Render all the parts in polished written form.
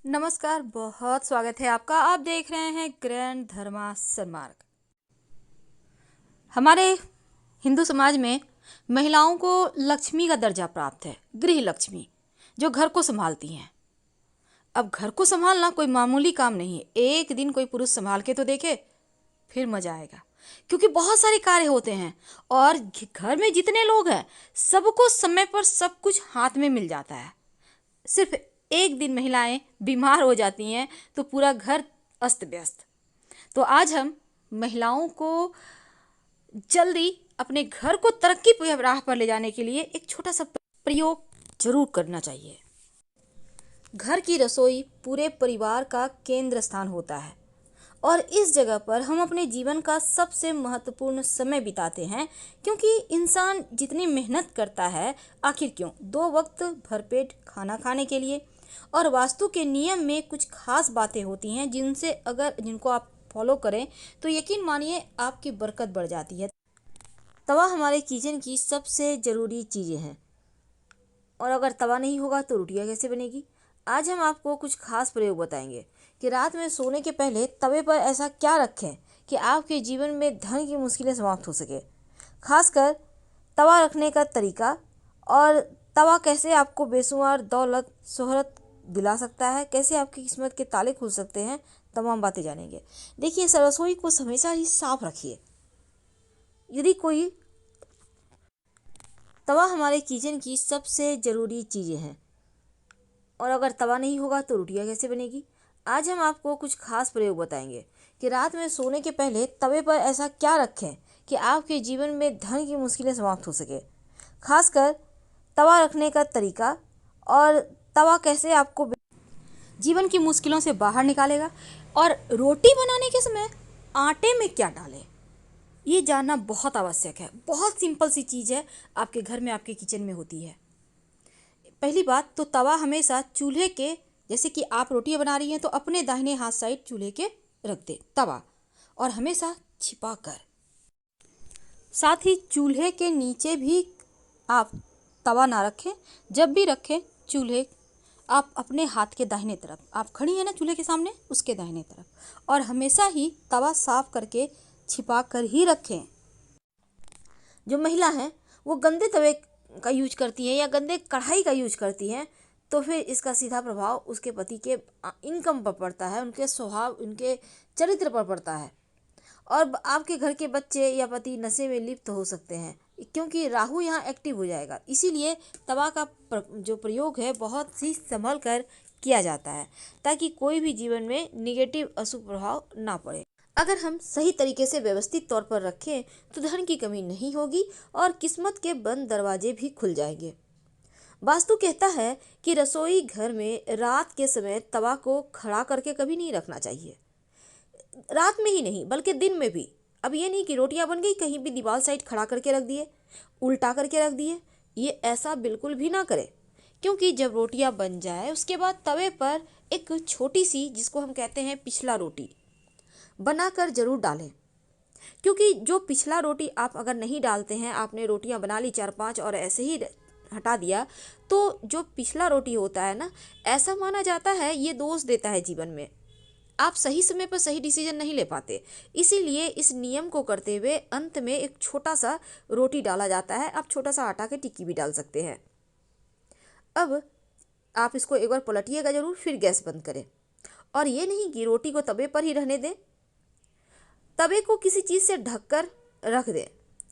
नमस्कार, बहुत स्वागत है आपका। आप देख रहे हैं ग्रैंड धर्मा सन्मार्ग। हमारे हिंदू समाज में महिलाओं को लक्ष्मी का दर्जा प्राप्त है, गृह लक्ष्मी, जो घर को संभालती हैं। अब घर को संभालना कोई मामूली काम नहीं है। एक दिन कोई पुरुष संभाल के तो देखे, फिर मजा आएगा, क्योंकि बहुत सारे कार्य होते हैं और घर में जितने लोग हैं सबको समय पर सब कुछ हाथ में मिल जाता है। सिर्फ एक दिन महिलाएं बीमार हो जाती हैं तो पूरा घर अस्त व्यस्त। तो आज हम महिलाओं को जल्दी अपने घर को तरक्की की राह पर ले जाने के लिए एक छोटा सा प्रयोग जरूर करना चाहिए। घर की रसोई पूरे परिवार का केंद्र स्थान होता है और इस जगह पर हम अपने जीवन का सबसे महत्वपूर्ण समय बिताते हैं, क्योंकि इंसान जितनी मेहनत करता है आखिर क्यों, 2 वक्त भरपेट खाना खाने के लिए। और वास्तु के नियम में कुछ खास बातें होती हैं जिनको आप फॉलो करें तो यकीन मानिए आपकी बरकत बढ़ जाती है। तवा हमारे किचन की सबसे ज़रूरी चीज़ें हैं और अगर तवा नहीं होगा तो रोटियां कैसे बनेगी। आज हम आपको कुछ खास प्रयोग बताएंगे कि रात में सोने के पहले तवे पर ऐसा क्या रखें कि आपके जीवन में धन की मुश्किलें समाप्त हो सके। खासकर तवा रखने का तरीका और तवा कैसे आपको बेशुमार दौलत शोहरत दिला सकता है, कैसे आपकी किस्मत के ताले खुल सकते हैं, तमाम बातें जानेंगे। देखिए, रसोई को हमेशा ही साफ रखिए। यदि कोई तवा हमारे किचन की सबसे ज़रूरी चीज़ें हैं और अगर तवा नहीं होगा तो रोटियां कैसे बनेगी। आज हम आपको कुछ खास प्रयोग बताएंगे कि रात में सोने के पहले तवे पर ऐसा क्या रखें कि आपके जीवन में धन की मुश्किलें समाप्त हो सके। खासकर तवा रखने का तरीका और तवा कैसे आपको जीवन की मुश्किलों से बाहर निकालेगा। और रोटी बनाने के समय आटे में क्या डालें, ये जानना बहुत आवश्यक है। बहुत सिंपल सी चीज़ है, आपके घर में आपके किचन में होती है। पहली बात तो तवा हमेशा चूल्हे के, जैसे कि आप रोटियां बना रही हैं तो अपने दाहिने हाथ साइड चूल्हे के रख दे तवा, और हमेशा छिपा कर। साथ ही चूल्हे के नीचे भी आप तवा ना रखें। जब भी रखें चूल्हे आप अपने हाथ के दाहिने तरफ, आप खड़ी हैं ना चूल्हे के सामने, उसके दाहिने तरफ, और हमेशा ही तवा साफ करके छिपा कर ही रखें। जो महिला हैं वो गंदे तवे का यूज करती हैं या गंदे कढ़ाई का यूज करती हैं तो फिर इसका सीधा प्रभाव उसके पति के इनकम पर पड़ता है, उनके स्वभाव, उनके चरित्र पर पड़ता है। और आपके घर के बच्चे या पति नशे में लिप्त हो सकते हैं, क्योंकि राहु यहाँ एक्टिव हो जाएगा। इसीलिए तवा का जो प्रयोग है बहुत ही संभल कर किया जाता है, ताकि कोई भी जीवन में निगेटिव अशुभ प्रभाव ना पड़े। अगर हम सही तरीके से व्यवस्थित तौर पर रखें तो धन की कमी नहीं होगी और किस्मत के बंद दरवाजे भी खुल जाएंगे। वास्तु कहता है कि रसोई घर में रात के समय तवा को खड़ा करके कभी नहीं रखना चाहिए। रात में ही नहीं बल्कि दिन में भी। अब ये नहीं कि रोटियां बन गई कहीं भी दीवार साइड खड़ा करके रख दिए, उल्टा करके रख दिए, ये ऐसा बिल्कुल भी ना करें। क्योंकि जब रोटियां बन जाए उसके बाद तवे पर एक छोटी सी, जिसको हम कहते हैं पिछला रोटी, बनाकर जरूर डालें। क्योंकि जो पिछला रोटी आप अगर नहीं डालते हैं, आपने रोटियां बना ली 4-5 और ऐसे ही हटा दिया, तो जो पिछला रोटी होता है ना, ऐसा माना जाता है ये दोष देता है जीवन में। आप सही समय पर सही डिसीजन नहीं ले पाते। इसीलिए इस नियम को करते हुए अंत में एक छोटा सा रोटी डाला जाता है। आप छोटा सा आटा की टिक्की भी डाल सकते हैं। अब आप इसको एक बार पलटिएगा जरूर, फिर गैस बंद करें। और ये नहीं कि रोटी को तवे पर ही रहने दें, तवे को किसी चीज़ से ढककर रख दें,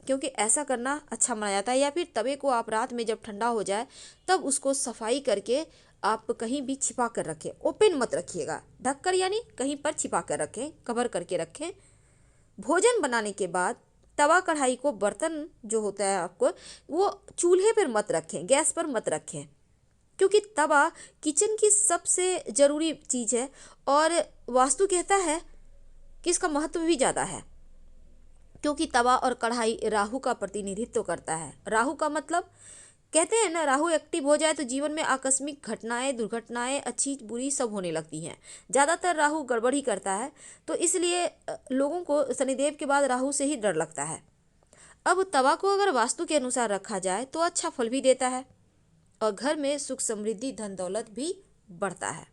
क्योंकि ऐसा करना अच्छा माना जाता है। या फिर तवे को आप रात में जब ठंडा हो जाए तब उसको सफाई करके आप कहीं भी छिपा कर रखें। ओपन मत रखिएगा, ढककर यानी कहीं पर छिपा कर रखें, कवर करके रखें। भोजन बनाने के बाद तवा कढ़ाई को, बर्तन जो होता है आपको, वो चूल्हे पर मत रखें, गैस पर मत रखें, क्योंकि तवा किचन की सबसे ज़रूरी चीज़ है। और वास्तु कहता है कि इसका महत्व भी ज़्यादा है, क्योंकि तवा और कढ़ाई राहु का प्रतिनिधित्व करता है। राहु का मतलब, कहते हैं ना, राहु एक्टिव हो जाए तो जीवन में आकस्मिक घटनाएं, दुर्घटनाएं, अच्छी बुरी सब होने लगती हैं। ज़्यादातर राहु गड़बड़ ही करता है, तो इसलिए लोगों को शनिदेव के बाद राहु से ही डर लगता है। अब तवा को अगर वास्तु के अनुसार रखा जाए तो अच्छा फल भी देता है और घर में सुख समृद्धि धन दौलत भी बढ़ता है।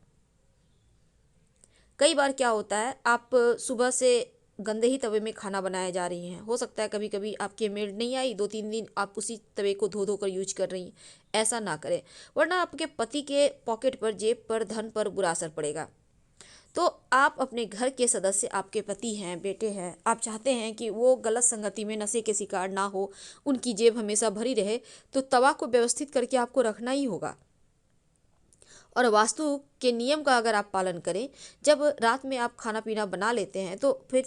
कई बार क्या होता है, आप सुबह से गंदे ही तवे में खाना बनाया जा रही हैं। हो सकता है कभी कभी आपकी मेड नहीं आई, 2-3 दिन आप उसी तवे को धो धो कर यूज कर रही हैं। ऐसा ना करें, वरना आपके पति के पॉकेट पर, जेब पर, धन पर बुरा असर पड़ेगा। तो आप अपने घर के सदस्य, आपके पति हैं, बेटे हैं, आप चाहते हैं कि वो गलत संगति में, नशे के शिकार ना हो, उनकी जेब हमेशा भरी रहे, तो तवा को व्यवस्थित करके आपको रखना ही होगा। और वास्तु के नियम का अगर आप पालन करें, जब रात में आप खाना पीना बना लेते हैं तो फिर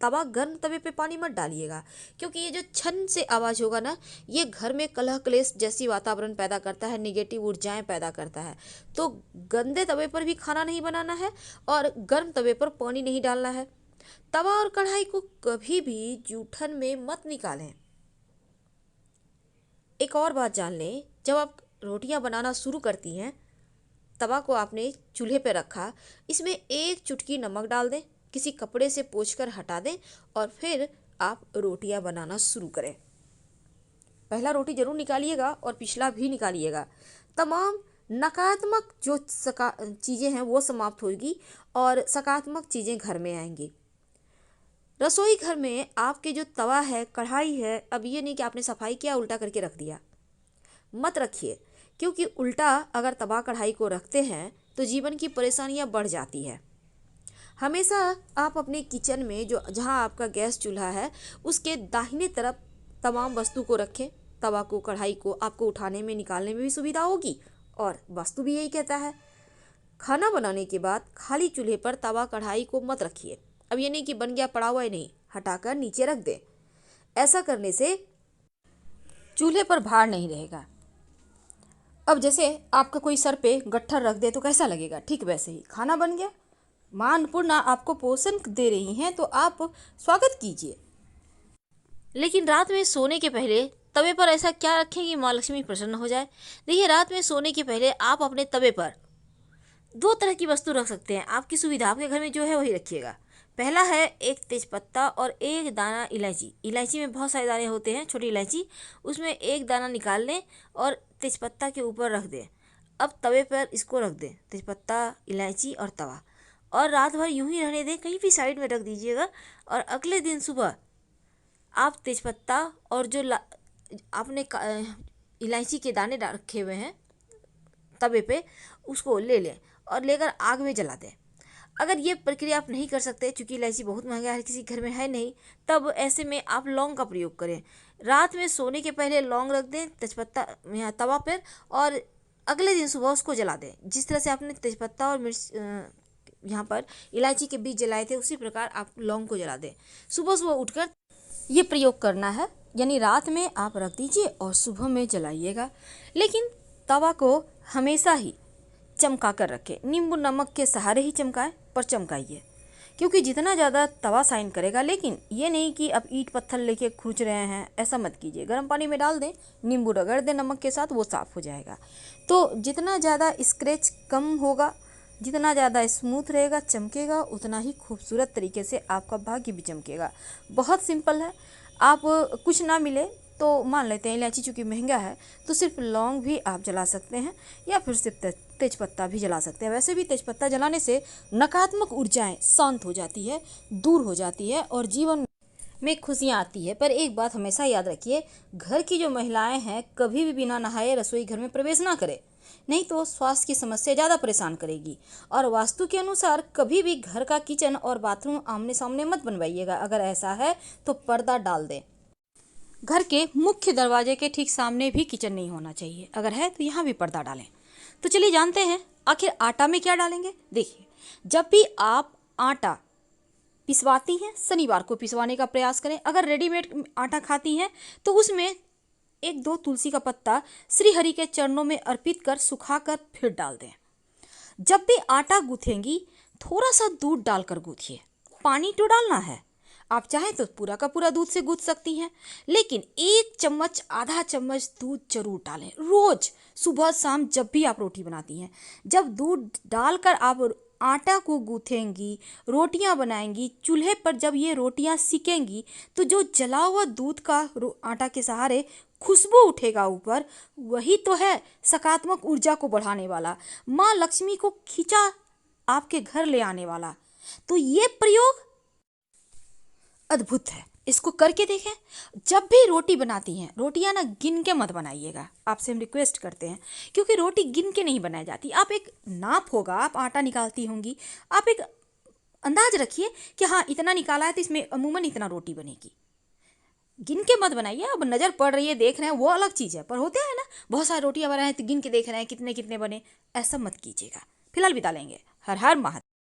तवा, गर्म तवे पे पानी मत डालिएगा, क्योंकि ये जो छन से आवाज़ होगा ना, ये घर में कलह क्लेश जैसी वातावरण पैदा करता है, निगेटिव ऊर्जाएं पैदा करता है। तो गंदे तवे पर भी खाना नहीं बनाना है और गर्म तवे पर पानी नहीं डालना है। तवा और कढ़ाई को कभी भी जूठन में मत निकालें। एक और बात जान लें, जब आप रोटियां बनाना शुरू करती हैं, तवा को आपने चूल्हे पर रखा, इसमें 1 चुटकी नमक डाल दें, किसी कपड़े से पोंछकर हटा दें और फिर आप रोटियां बनाना शुरू करें। पहला रोटी जरूर निकालिएगा और पिछला भी निकालिएगा। तमाम नकारात्मक जो चीज़ें हैं वो समाप्त होगी और सकारात्मक चीज़ें घर में आएंगी। रसोई घर में आपके जो तवा है, कढ़ाई है, अब ये नहीं कि आपने सफाई किया उल्टा करके रख दिया, मत रखिए, क्योंकि उल्टा अगर तवा कढ़ाई को रखते हैं तो जीवन की परेशानियां बढ़ जाती है। हमेशा आप अपने किचन में, जो जहां आपका गैस चूल्हा है, उसके दाहिने तरफ तमाम वस्तु को रखें। तवा को, कढ़ाई को आपको उठाने में, निकालने में भी सुविधा होगी और वास्तु भी यही कहता है। खाना बनाने के बाद खाली चूल्हे पर तवा कढ़ाई को मत रखिए। अब ये नहीं कि बन गया पड़ा हुआ है, नहीं, हटाकर नीचे रख दें। ऐसा करने से चूल्हे पर भार नहीं रहेगा। अब जैसे आपका कोई सर पे गट्ठर रख दे तो कैसा लगेगा, ठीक वैसे ही खाना बन गया। माँ अन्नपूर्णा आपको पोषण दे रही हैं तो आप स्वागत कीजिए। लेकिन रात में सोने के पहले तवे पर ऐसा क्या रखें कि माँ लक्ष्मी प्रसन्न हो जाए। देखिए, रात में सोने के पहले आप अपने तवे पर 2 तरह की वस्तु रख सकते हैं। आपकी सुविधा, आपके घर में जो है वही रखिएगा। पहला है 1 तेजपत्ता और 1 दाना इलायची। इलायची में बहुत सारे दाने होते हैं, छोटी इलायची, उसमें 1 दाना निकाल लें और तेजपत्ता के ऊपर रख दें। अब तवे पर इसको रख दें, तेजपत्ता, इलायची और तवा, और रात भर यूं ही रहने दें, कहीं भी साइड में रख दीजिएगा। और अगले दिन सुबह आप तेजपत्ता और जो आपने इलायची के दाने रखे हुए हैं तवे पे, उसको ले लें और लेकर आग में जला दें। अगर ये प्रक्रिया आप नहीं कर सकते, चूँकि इलायची बहुत महंगा है, किसी घर में है नहीं, तब ऐसे में आप लौंग का प्रयोग करें। रात में सोने के पहले लौंग रख दें तेजपत्ता तवा पर और अगले दिन सुबह उसको जला दें। जिस तरह से आपने तेजपत्ता और मिर्च यहाँ पर इलायची के बीज जलाए थे, उसी प्रकार आप लौंग को जला दें। सुबह सुबह उठकर ये प्रयोग करना है, यानी रात में आप रख दीजिए और सुबह में जलाइएगा। लेकिन तवा को हमेशा ही चमका कर रखें, नींबू नमक के सहारे ही चमकाएं, पर चमकाइए, क्योंकि जितना ज़्यादा तवा शाइन करेगा। लेकिन ये नहीं कि अब ईंट पत्थर लेके खुरच रहे हैं, ऐसा मत कीजिए। गर्म पानी में डाल दें, नींबू रगड़ दें नमक के साथ, वो साफ़ हो जाएगा। तो जितना ज़्यादा स्क्रैच कम होगा, जितना ज़्यादा स्मूथ रहेगा, चमकेगा, उतना ही खूबसूरत तरीके से आपका भाग्य भी चमकेगा। बहुत सिंपल है। आप कुछ ना मिले तो मान लेते हैं इलायची चूँकि महंगा है, तो सिर्फ लौंग भी आप जला सकते हैं या फिर सिर्फ तेजपत्ता भी जला सकते हैं। वैसे भी तेजपत्ता जलाने से नकारात्मक ऊर्जाएं शांत हो जाती है, दूर हो जाती है और जीवन में खुशियाँ आती है। पर एक बात हमेशा याद रखिए, घर की जो महिलाएं हैं कभी भी बिना नहाए रसोई घर में प्रवेश ना करें, नहीं तो स्वास्थ्य की समस्या ज़्यादा परेशान करेगी। और वास्तु के अनुसार कभी भी घर का किचन और बाथरूम आमने सामने मत बनवाइएगा। अगर ऐसा है तो पर्दा डाल दें। घर के मुख्य दरवाजे के ठीक सामने भी किचन नहीं होना चाहिए, अगर है तो यहाँ भी पर्दा डालें। तो चलिए जानते हैं आखिर आटा में क्या डालेंगे। देखिए, जब भी आप आटा पिसवाती हैं, शनिवार को पिसवाने का प्रयास करें। अगर रेडीमेड आटा खाती हैं तो उसमें 1-2 तुलसी का पत्ता श्री हरि के चरणों में अर्पित कर सुखाकर फिर डाल दें। जब भी आटा गूँथेंगी थोड़ा सा दूध डालकर गूँथिए। पानी तो डालना है, आप चाहें तो पूरा का पूरा दूध से गूँथ सकती हैं, लेकिन 1 चम्मच, आधा चम्मच दूध जरूर डालें रोज, सुबह शाम, जब भी आप रोटी बनाती हैं। जब दूध डालकर आप आटा को गूँथेंगी, रोटियां बनाएंगी, चूल्हे पर जब ये रोटियां सिकेंगी तो जो जला हुआ दूध का आटा के सहारे खुशबू उठेगा ऊपर, वही तो है सकारात्मक ऊर्जा को बढ़ाने वाला, माँ लक्ष्मी को खींचा आपके घर ले आने वाला। तो ये प्रयोग अद्भुत है, इसको करके देखें। जब भी रोटी बनाती हैं, रोटियां ना गिन के मत बनाइएगा, आपसे हम रिक्वेस्ट करते हैं, क्योंकि रोटी गिन के नहीं बनाई जाती। आप एक नाप होगा, आप आटा निकालती होंगी, आप एक अंदाज रखिए कि हाँ इतना निकाला है तो इसमें अमूमन इतना रोटी बनेगी। गिन के मत बनाइए। अब नज़र पड़ रही है, देख रहे हैं, वो अलग चीज़ है, पर होते हैं ना बहुत सारी रोटियां बना है तो गिन के देख रहे हैं कितने कितने बने, ऐसा मत कीजिएगा। फिलहाल विदा लेंगे। हर हर महादेव।